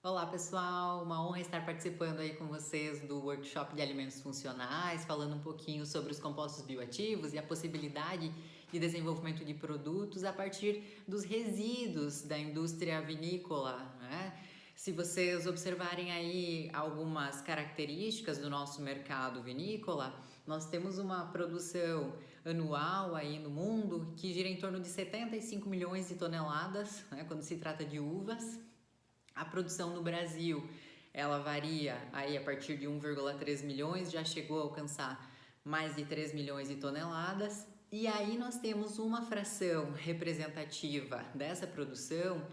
Olá pessoal, uma honra estar participando aí com vocês do workshop de alimentos funcionais, falando um pouquinho sobre os compostos bioativos e a possibilidade de desenvolvimento de produtos a partir dos resíduos da indústria vinícola, né? Se vocês observarem aí algumas características do nosso mercado vinícola, nós temos uma produção anual aí no mundo que gira em torno de 75 milhões de toneladas, né, quando se trata de uvas. A produção no Brasil, ela varia aí a partir de 1,3 milhões, já chegou a alcançar mais de 3 milhões de toneladas. E aí nós temos uma fração representativa dessa produção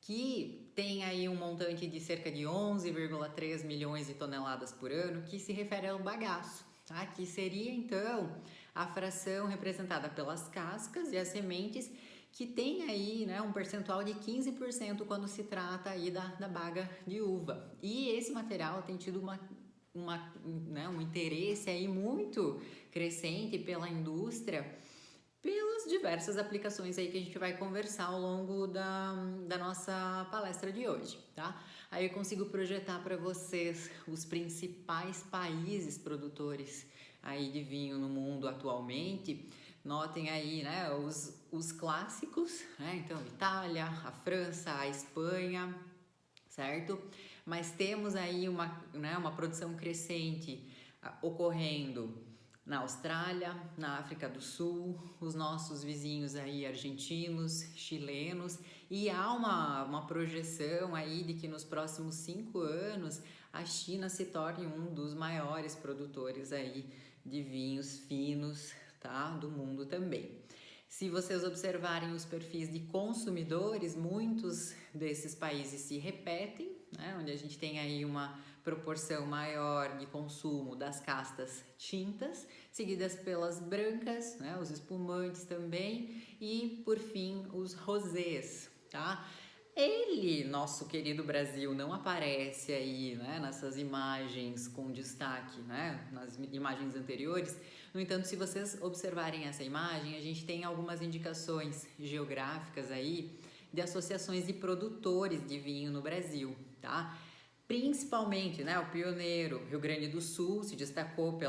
que tem aí um montante de cerca de 11,3 milhões de toneladas por ano, que se refere ao bagaço, tá? Que seria então a fração representada pelas cascas e as sementes, que tem aí, né, um percentual de 15% quando se trata aí da baga de uva. E esse material tem tido um interesse aí muito crescente pela indústria, pelas diversas aplicações aí que a gente vai conversar ao longo da nossa palestra de hoje, tá? Aí eu consigo projetar para vocês os principais países produtores aí de vinho no mundo atualmente. Notem aí, né, os clássicos, né? Então, Itália, a França, a Espanha, certo? Mas temos aí uma produção crescente ocorrendo na Austrália, na África do Sul, os nossos vizinhos aí argentinos, chilenos, e há uma projeção aí de que nos próximos 5 anos a China se torne um dos maiores produtores aí de vinhos finos, tá, do mundo também. Se vocês observarem os perfis de consumidores, muitos desses países se repetem, né? Onde a gente tem aí uma proporção maior de consumo das castas tintas, seguidas pelas brancas, né? Os espumantes também, e por fim os rosés, tá? Ele, nosso querido Brasil, não aparece aí, né, nessas imagens com destaque, né, nas imagens anteriores. No entanto, se vocês observarem essa imagem, a gente tem algumas indicações geográficas aí de associações de produtores de vinho no Brasil, tá? Principalmente, né, o pioneiro Rio Grande do Sul se destacou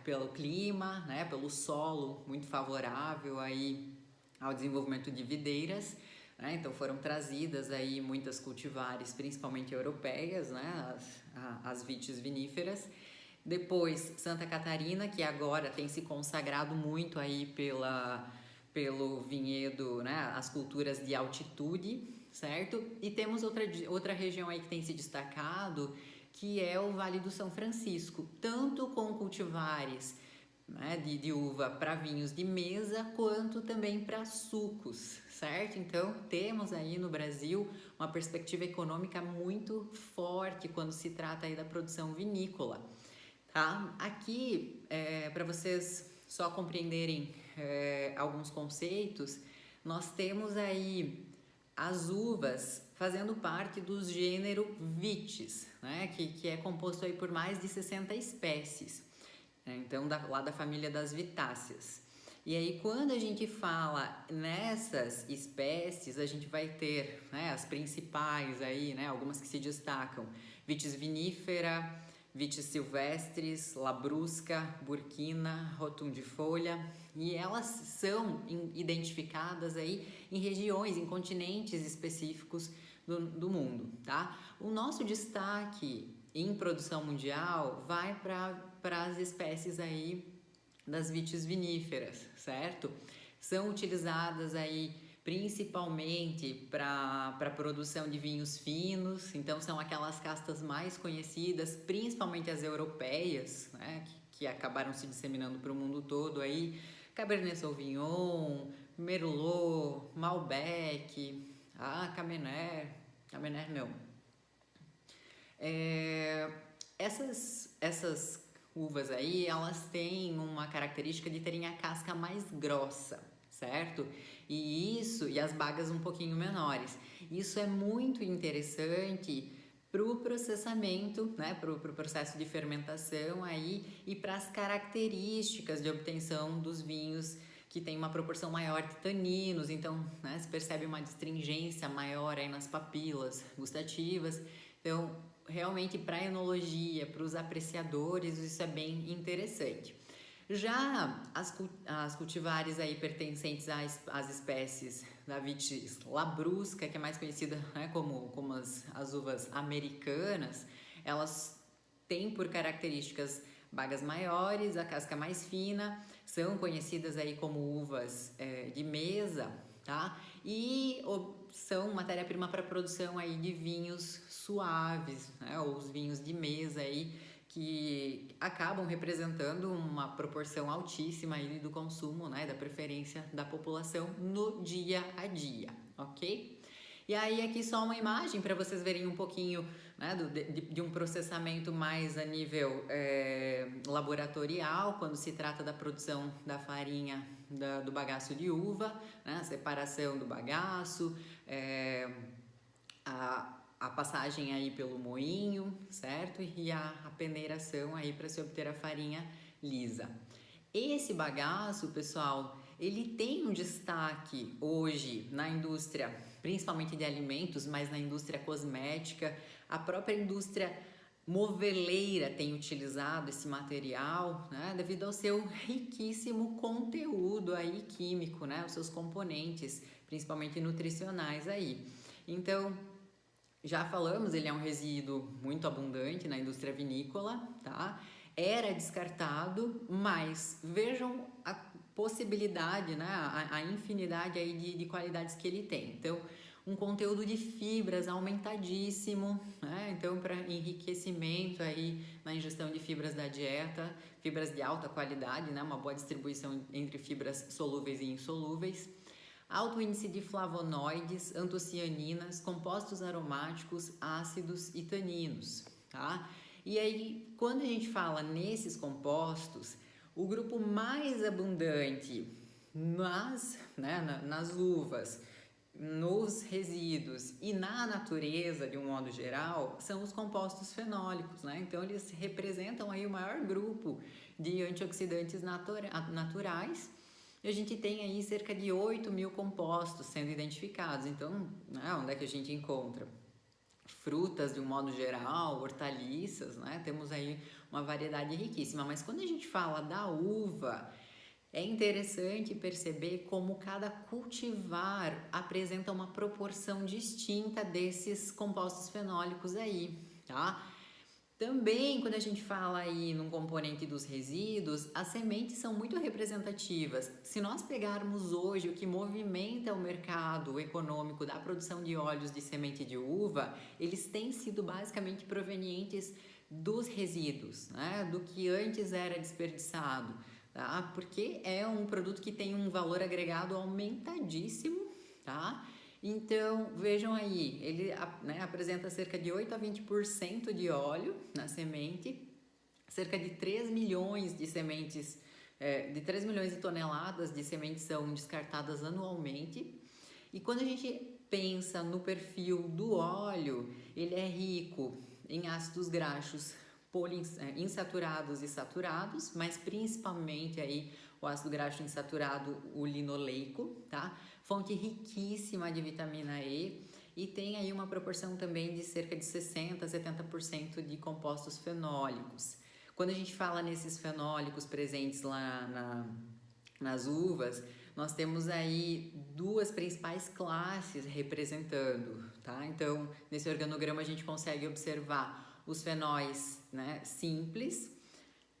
pelo clima, né, pelo solo muito favorável aí ao desenvolvimento de videiras, né? Então foram trazidas aí muitas cultivares, principalmente europeias, né, as vites viníferas. Depois Santa Catarina, que agora tem se consagrado muito aí pelo vinhedo, né, as culturas de altitude, certo? E temos outra região aí que tem se destacado, que é o Vale do São Francisco, tanto com cultivares, né, de uva para vinhos de mesa, quanto também para sucos, certo? Então temos aí no Brasil uma perspectiva econômica muito forte quando se trata aí da produção vinícola, tá? Aqui, para vocês só compreenderem alguns conceitos, nós temos aí as uvas fazendo parte do gênero Vitis, né? Que é composto aí por mais de 60 espécies, né? Então lá da família das Vitáceas. E aí quando a gente fala nessas espécies, a gente vai ter, né, as principais aí, né, algumas que se destacam: Vitis vinifera, Vitis silvestris, labrusca, burkina, rotundifolha, e elas são identificadas aí em regiões, em continentes específicos do mundo, tá? O nosso destaque em produção mundial vai para as espécies aí das vites viníferas, certo? São utilizadas aí principalmente para a produção de vinhos finos, então são aquelas castas mais conhecidas, principalmente as europeias, né, que acabaram se disseminando para o mundo todo aí: Cabernet Sauvignon, Merlot, Malbec, Cabernet não. Essas uvas aí, elas têm uma característica de terem a casca mais grossa, certo? E as bagas um pouquinho menores. Isso é muito interessante para o processamento, né, para o processo de fermentação aí, e para as características de obtenção dos vinhos, que tem uma proporção maior de taninos. Então, né, se percebe uma astringência maior aí nas papilas gustativas. Então, realmente para enologia, para os apreciadores, isso é bem interessante. Já as cultivares aí pertencentes às espécies da Vitis labrusca, que é mais conhecida, né, como as uvas americanas, elas têm por características bagas maiores, a casca mais fina, são conhecidas aí como uvas de mesa, tá? E são matéria-prima para produção aí de vinhos suaves, né? Ou os vinhos de mesa aí, que acabam representando uma proporção altíssima aí do consumo, né, da preferência da população no dia a dia, ok? E aí aqui só uma imagem para vocês verem um pouquinho, né, de um processamento mais a nível laboratorial, quando se trata da produção da farinha do bagaço de uva, né, a separação do bagaço, a passagem aí pelo moinho, certo? E a peneiração aí para se obter a farinha lisa. Esse bagaço, pessoal, ele tem um destaque hoje na indústria, principalmente de alimentos, mas na indústria cosmética. A própria indústria moveleira tem utilizado esse material, né, devido ao seu riquíssimo conteúdo aí químico, né, os seus componentes, principalmente nutricionais aí. Então, já falamos, ele é um resíduo muito abundante na indústria vinícola, tá? Era descartado, mas vejam a possibilidade, né? A infinidade aí de qualidades que ele tem. Então, um conteúdo de fibras aumentadíssimo, né? Então, para enriquecimento aí na ingestão de fibras da dieta, fibras de alta qualidade, né? Uma boa distribuição entre fibras solúveis e insolúveis. Alto índice de flavonoides, antocianinas, compostos aromáticos, ácidos e taninos, tá? E aí, quando a gente fala nesses compostos, o grupo mais abundante nas uvas, nos resíduos e na natureza, de um modo geral, são os compostos fenólicos, né? Então, eles representam aí o maior grupo de antioxidantes naturais. E a gente tem aí cerca de 8.000 compostos sendo identificados. Então, né, onde é que a gente encontra? Frutas de um modo geral, hortaliças, né? Temos aí uma variedade riquíssima. Mas quando a gente fala da uva, é interessante perceber como cada cultivar apresenta uma proporção distinta desses compostos fenólicos aí, tá? Também, quando a gente fala aí num componente dos resíduos, as sementes são muito representativas. Se nós pegarmos hoje o que movimenta o mercado econômico da produção de óleos de semente de uva, eles têm sido basicamente provenientes dos resíduos, né? Do que antes era desperdiçado, tá? Porque é um produto que tem um valor agregado aumentadíssimo, tá? Então, vejam aí, ele, né, apresenta cerca de 8 a 20% de óleo na semente, cerca de 3 milhões de sementes, de 3 milhões de toneladas de sementes são descartadas anualmente. E quando a gente pensa no perfil do óleo, ele é rico em ácidos graxos insaturados e saturados, mas principalmente aí o ácido graxo insaturado, o linoleico, tá? Fonte riquíssima de vitamina E e tem aí uma proporção também de cerca de 60 a 70% de compostos fenólicos. Quando a gente fala nesses fenólicos presentes lá nas uvas, nós temos aí duas principais classes representando, tá? Então, nesse organograma a gente consegue observar os fenóis, né, simples,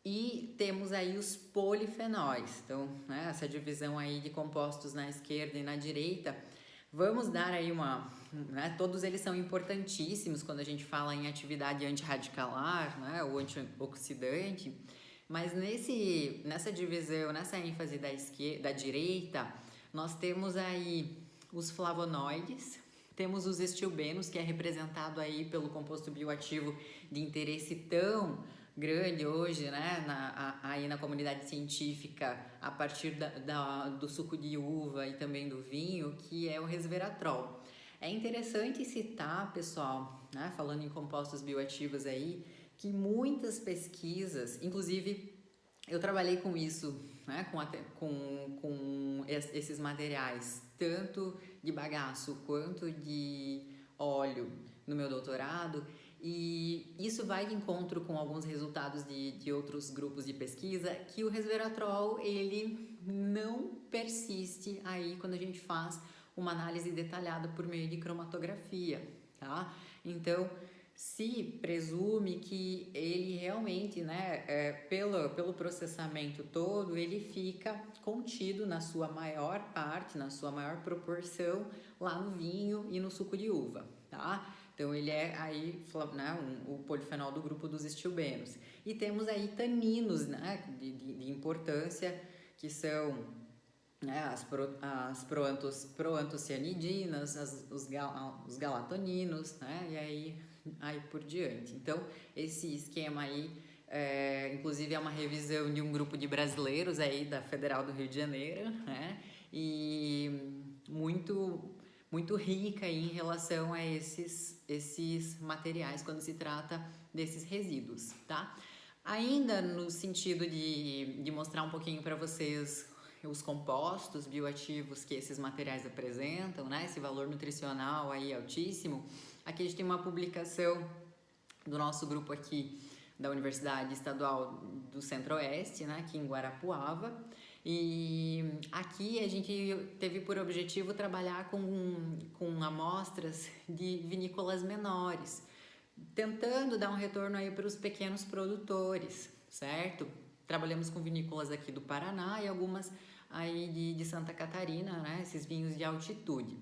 e temos aí os polifenóis. Então, né, essa divisão aí de compostos na esquerda e na direita, vamos dar aí né, todos eles são importantíssimos quando a gente fala em atividade antirradicalar, né, ou antioxidante, mas nessa divisão, nessa ênfase da direita, nós temos aí os flavonoides, temos os estilbenos, que é representado aí pelo composto bioativo de interesse tão grande hoje, né, aí na comunidade científica, a partir do suco de uva e também do vinho, que é o resveratrol. É interessante citar, pessoal, né, falando em compostos bioativos aí, que muitas pesquisas, inclusive eu trabalhei com isso, né, com esses materiais, tanto de bagaço quanto de óleo no meu doutorado, E isso vai de encontro com alguns resultados de outros grupos de pesquisa, que o resveratrol, ele não persiste aí quando a gente faz uma análise detalhada por meio de cromatografia, tá? Então, se presume que ele realmente, né, pelo processamento todo, ele fica contido na sua maior parte, na sua maior proporção, lá no vinho e no suco de uva, tá? Então, ele é aí, né, o polifenol do grupo dos estilbenos. E temos aí taninos, né, de importância, que são, né, as proantocianidinas, os galatoninos, né, e aí por diante. Então, esse esquema aí, inclusive é uma revisão de um grupo de brasileiros aí da Federal do Rio de Janeiro, né, e muito rica aí em relação a esses materiais quando se trata desses resíduos, tá? Ainda no sentido de mostrar um pouquinho para vocês os compostos bioativos que esses materiais apresentam, né? Esse valor nutricional aí altíssimo. Aqui a gente tem uma publicação do nosso grupo aqui da Universidade Estadual do Centro-Oeste, né? Aqui em Guarapuava. E aqui a gente teve por objetivo trabalhar com amostras de vinícolas menores, tentando dar um retorno aí para os pequenos produtores, certo? Trabalhamos com vinícolas aqui do Paraná e algumas aí de Santa Catarina, né? Esses vinhos de altitude.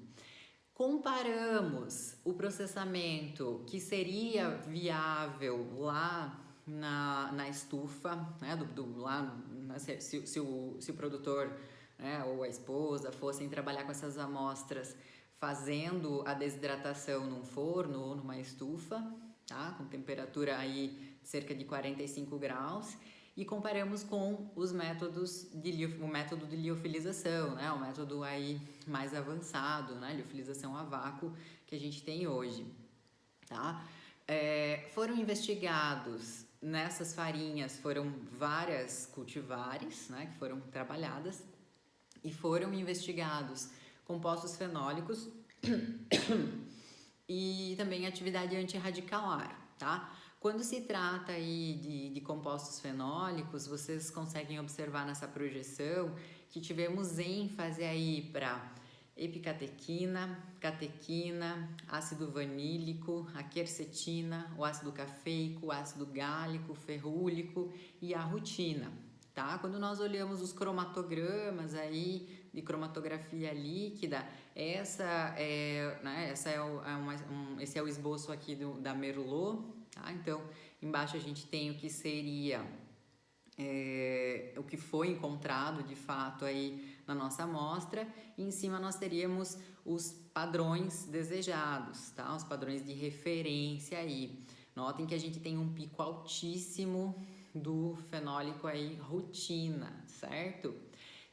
Comparamos o processamento que seria viável lá na estufa, né? Se o produtor, né, ou a esposa fossem trabalhar com essas amostras fazendo a desidratação num forno ou numa estufa, tá? Com temperatura aí cerca de 45 graus, e comparamos com os métodos o método de liofilização, né? O método aí mais avançado, né? Liofilização a vácuo que a gente tem hoje, tá? Foram investigados nessas farinhas, foram várias cultivares, né? Que foram trabalhadas, e foram investigados compostos fenólicos e também atividade antirradicalar, tá? Quando se trata aí de compostos fenólicos, vocês conseguem observar nessa projeção que tivemos ênfase aí para epicatequina, catequina, ácido vanílico, a quercetina, o ácido cafeico, o ácido gálico, ferrúlico e a rutina, tá? Quando nós olhamos os cromatogramas aí de cromatografia líquida, esse é o esboço aqui da Merlot, tá? Então, embaixo a gente tem o que seria o que foi encontrado de fato aí na nossa amostra, e em cima nós teríamos os padrões desejados, tá? Os padrões de referência aí. Notem que a gente tem um pico altíssimo do fenólico aí rutina, certo?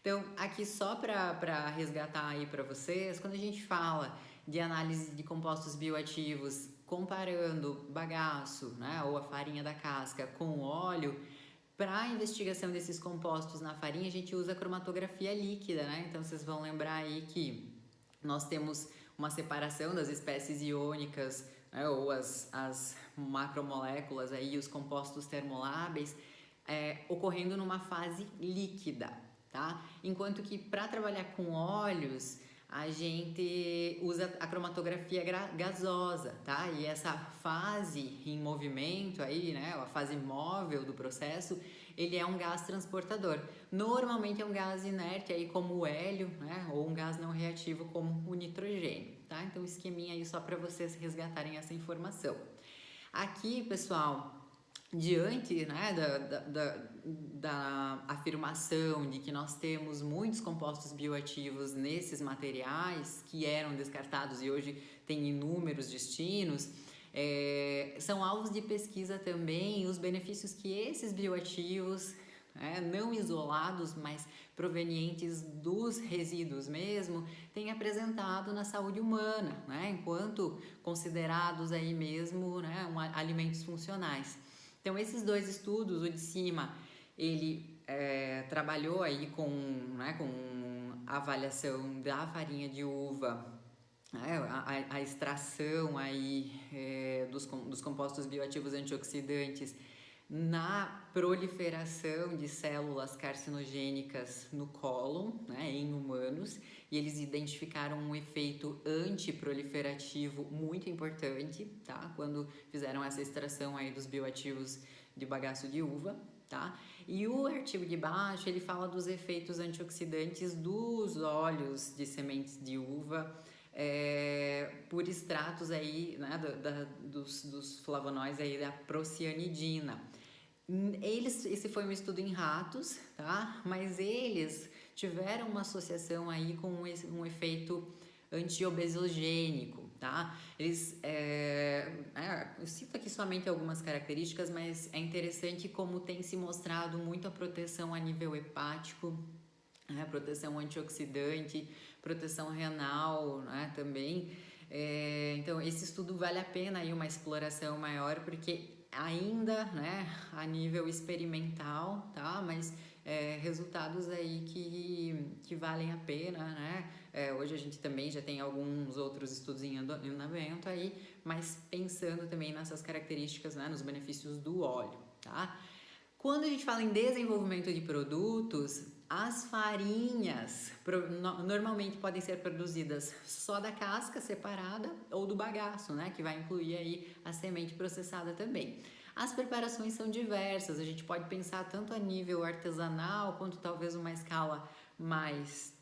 Então, aqui só para resgatar aí para vocês, quando a gente fala de análise de compostos bioativos comparando bagaço, né, ou a farinha da casca com o óleo, para a investigação desses compostos na farinha, a gente usa cromatografia líquida, né? Então, vocês vão lembrar aí que nós temos uma separação das espécies iônicas, né, ou as macromoléculas aí, os compostos termoláveis, ocorrendo numa fase líquida, tá? Enquanto que para trabalhar com óleos, a gente usa a cromatografia gasosa, tá? E essa fase em movimento aí, né, a fase móvel do processo, ele é um gás transportador. Normalmente é um gás inerte aí como o hélio, né, ou um gás não reativo como o nitrogênio, tá? Então, esqueminha aí só para vocês resgatarem essa informação. Aqui, pessoal, diante, né, da afirmação de que nós temos muitos compostos bioativos nesses materiais que eram descartados e hoje têm inúmeros destinos, são alvos de pesquisa também os benefícios que esses bioativos, não isolados, mas provenientes dos resíduos mesmo, têm apresentado na saúde humana, né, enquanto considerados aí mesmo, né, alimentos funcionais. Então, esses dois estudos, o de cima, ele trabalhou aí com a avaliação da farinha de uva, né, a a extração aí dos compostos bioativos antioxidantes na proliferação de células carcinogênicas no cólon, né, em humanos, e eles identificaram um efeito antiproliferativo muito importante, tá? Quando fizeram essa extração aí dos bioativos de bagaço de uva, tá? E o artigo de baixo, ele fala dos efeitos antioxidantes dos óleos de sementes de uva, por extratos aí, né, dos flavonoides aí da procianidina. Esse foi um estudo em ratos, tá? Mas eles tiveram uma associação aí com um efeito antiobesogênico, tá? Eu cito aqui somente algumas características, mas é interessante como tem se mostrado muito a proteção a nível hepático, né? Proteção antioxidante, proteção renal, né? Também. Então, esse estudo vale a pena aí uma exploração maior, porque ainda, né, a nível experimental, tá? Mas resultados aí que valem a pena, né? Hoje a gente também já tem alguns outros estudos em andamento aí, mas pensando também nessas características, né, nos benefícios do óleo, tá? Quando a gente fala em desenvolvimento de produtos, as farinhas normalmente podem ser produzidas só da casca separada ou do bagaço, né? Que vai incluir aí a semente processada também. As preparações são diversas, a gente pode pensar tanto a nível artesanal quanto talvez uma escala mais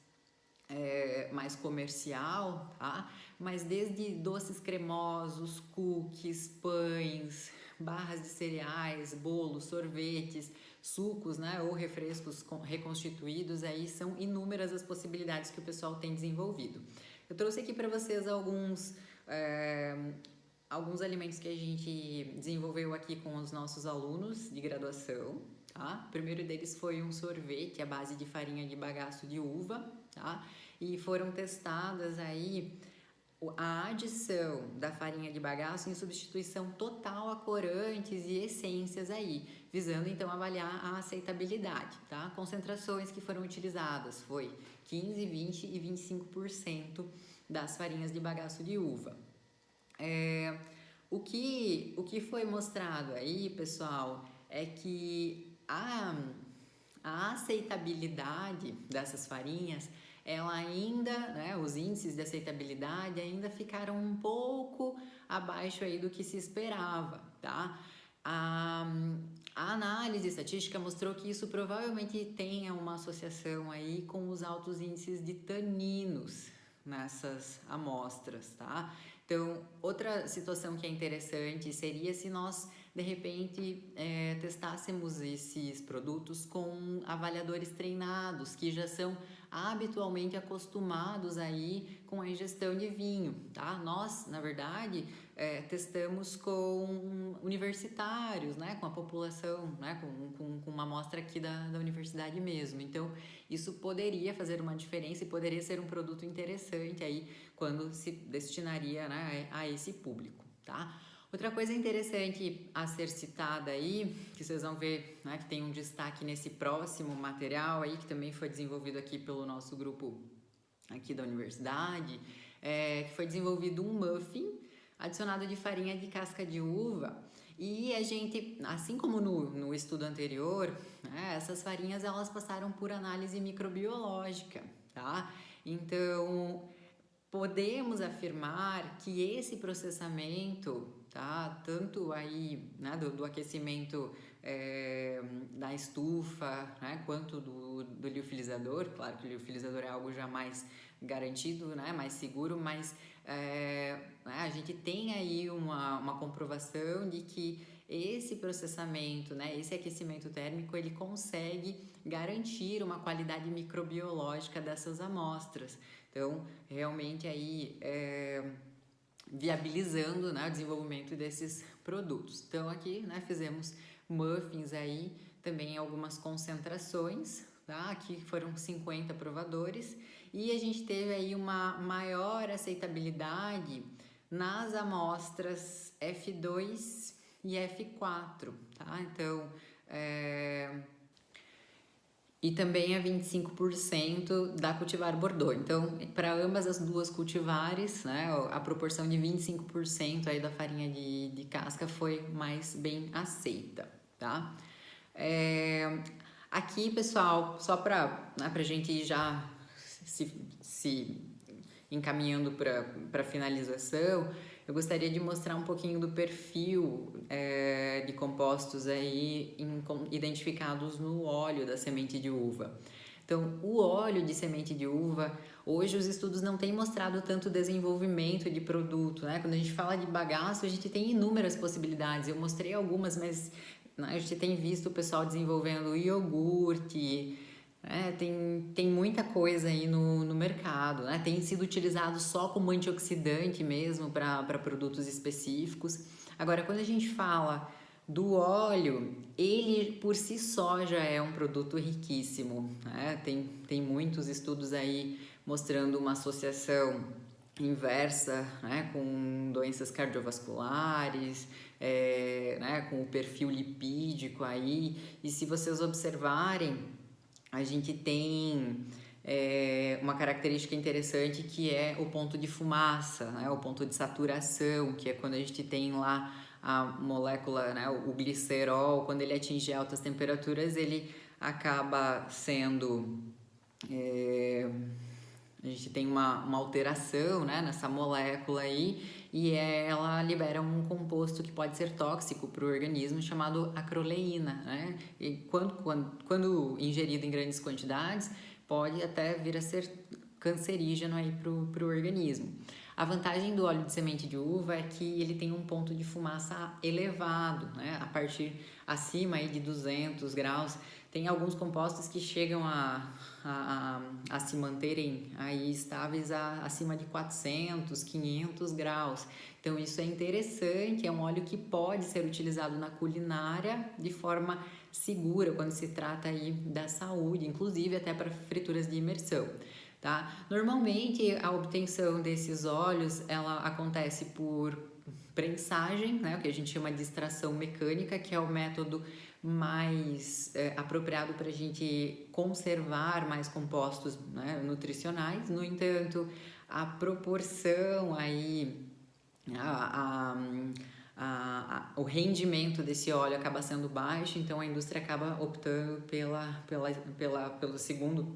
comercial, tá? Mas desde doces cremosos, cookies, pães, barras de cereais, bolos, sorvetes, sucos, né, ou refrescos reconstituídos, aí são inúmeras as possibilidades que o pessoal tem desenvolvido. Eu trouxe aqui para vocês alguns alimentos que a gente desenvolveu aqui com os nossos alunos de graduação, tá? O primeiro deles foi um sorvete à base de farinha de bagaço de uva, tá? E foram testadas aí a adição da farinha de bagaço em substituição total a corantes e essências aí, visando então avaliar a aceitabilidade, tá? Concentrações que foram utilizadas foi 15, 20 e 25% das farinhas de bagaço de uva. O que foi mostrado aí, pessoal, é que a aceitabilidade dessas farinhas, ela ainda, né, os índices de aceitabilidade ainda ficaram um pouco abaixo aí do que se esperava, tá? A análise estatística mostrou que isso provavelmente tenha uma associação aí com os altos índices de taninos nessas amostras, tá? Então, outra situação que é interessante seria se nós, de repente, testássemos esses produtos com avaliadores treinados, que já são habitualmente acostumados aí com a ingestão de vinho, tá? Nós, na verdade, testamos com universitários, né? Com a população, né? Com uma amostra aqui da universidade mesmo. Então, isso poderia fazer uma diferença e poderia ser um produto interessante aí quando se destinaria, né, a esse público, tá? Outra coisa interessante a ser citada aí, que vocês vão ver, né, que tem um destaque nesse próximo material aí, que também foi desenvolvido aqui pelo nosso grupo aqui da universidade, que foi desenvolvido um muffin adicionado de farinha de casca de uva. E a gente, assim como no estudo anterior, né, essas farinhas elas passaram por análise microbiológica, tá? Então, podemos afirmar que esse processamento, tá, tanto aí, né, do aquecimento da estufa, né, quanto do liofilizador, claro que o liofilizador é algo já mais garantido, né, mais seguro, mas a gente tem aí uma comprovação de que esse processamento, né, esse aquecimento térmico, ele consegue garantir uma qualidade microbiológica dessas amostras. Então, realmente aí viabilizando, né, o desenvolvimento desses produtos. Então, aqui, né, fizemos muffins aí, também algumas concentrações, tá? Aqui foram 50 provadores e a gente teve aí uma maior aceitabilidade nas amostras F2 e F4, tá? Então, e também a 25% da cultivar Bordeaux. Então, para ambas as duas cultivares, né, a proporção de 25% aí da farinha de casca foi mais bem aceita, tá? Aqui, pessoal, só para a gente ir já se encaminhando para finalização, eu gostaria de mostrar um pouquinho do perfil de compostos aí identificados no óleo da semente de uva. Então, o óleo de semente de uva, hoje os estudos não têm mostrado tanto desenvolvimento de produto, né? Quando a gente fala de bagaço, a gente tem inúmeras possibilidades. Eu mostrei algumas, mas a gente tem visto o pessoal desenvolvendo iogurte, tem muita coisa aí no mercado, né? Tem sido utilizado só como antioxidante mesmo para produtos específicos. Agora, quando a gente fala do óleo, ele por si só já é um produto riquíssimo, né? Tem muitos estudos aí mostrando uma associação inversa, né, com doenças cardiovasculares, né, com o perfil lipídico aí. E se vocês observarem, a gente tem uma característica interessante que é o ponto de fumaça, né? O ponto de saturação, que é quando a gente tem lá a molécula, né? O glicerol, quando ele atinge altas temperaturas, ele acaba sendo... a gente tem uma alteração, né, nessa molécula aí, e ela libera um composto que pode ser tóxico para o organismo, chamado acroleína, né? E quando ingerido em grandes quantidades, pode até vir a ser cancerígeno aí para o organismo. A vantagem do óleo de semente de uva é que ele tem um ponto de fumaça elevado, né? Acima aí de 200 graus. Tem alguns compostos que chegam a se manterem aí estáveis acima de 400, 500 graus. Então isso é interessante, é um óleo que pode ser utilizado na culinária de forma segura quando se trata aí da saúde, inclusive até para frituras de imersão. Tá? Normalmente a obtenção desses óleos ela acontece por prensagem, né, o que a gente chama de extração mecânica, que é o método mais apropriado para a gente conservar mais compostos, né, nutricionais. No entanto, a proporção aí, o rendimento desse óleo acaba sendo baixo, então a indústria acaba optando pelo segundo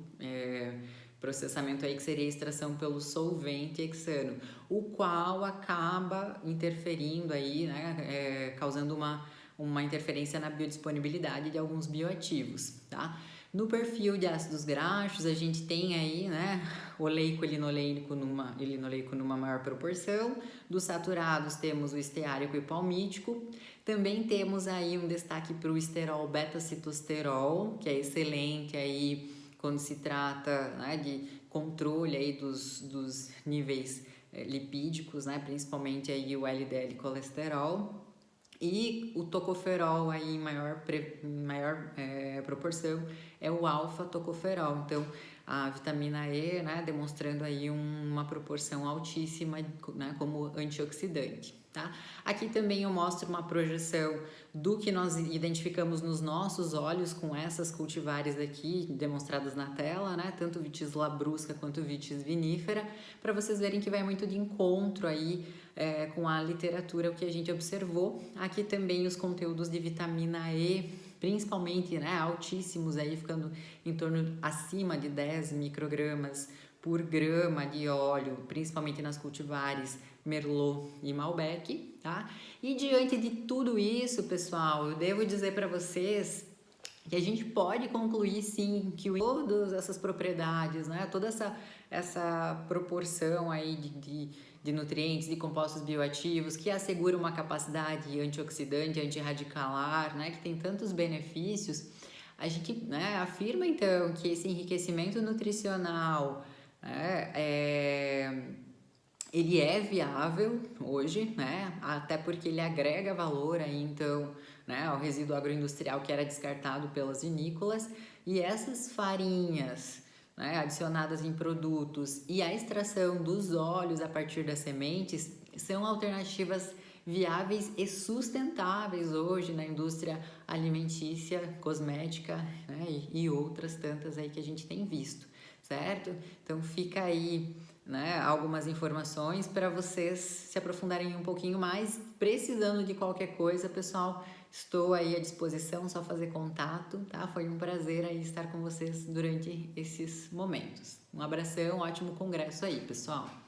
processamento aí, que seria a extração pelo solvente hexano, o qual acaba interferindo aí, né, causando uma interferência na biodisponibilidade de alguns bioativos, tá? No perfil de ácidos graxos, a gente tem aí, né, oleico e linoleico numa maior proporção. Dos saturados, temos o esteárico e palmítico. Também temos aí um destaque para o esterol beta-citosterol, que é excelente aí quando se trata, né, de controle aí dos níveis lipídicos, né, principalmente aí o LDL colesterol. E o tocoferol aí em maior proporção é o alfa-tocoferol. Então, a vitamina E, né, demonstrando aí uma proporção altíssima, né, como antioxidante, tá? Aqui também eu mostro uma projeção do que nós identificamos nos nossos óleos com essas cultivares aqui demonstradas na tela, né, tanto vitis labrusca quanto vitis vinífera, para vocês verem que vai muito de encontro aí com a literatura, o que a gente observou. Aqui também os conteúdos de vitamina E, principalmente, né, altíssimos aí, ficando em torno acima de 10 microgramas por grama de óleo, principalmente nas cultivares Merlot e Malbec, tá? E diante de tudo isso, pessoal, eu devo dizer para vocês que a gente pode concluir sim que todas essas propriedades, né, toda essa proporção aí de nutrientes, de compostos bioativos, que assegura uma capacidade antioxidante, antirradicalar, né, que tem tantos benefícios, a gente, né, afirma então que esse enriquecimento nutricional, né, ele é viável hoje, né, até porque ele agrega valor aí, então, né, ao resíduo agroindustrial que era descartado pelas vinícolas, e essas farinhas, né, adicionadas em produtos e a extração dos óleos a partir das sementes são alternativas viáveis e sustentáveis hoje na indústria alimentícia, cosmética, né, e outras tantas aí que a gente tem visto, certo? Então fica aí, né, algumas informações para vocês se aprofundarem um pouquinho mais. Precisando de qualquer coisa, pessoal, estou aí à disposição, só fazer contato, tá? Foi um prazer aí estar com vocês durante esses momentos. Um abração, ótimo congresso aí, pessoal!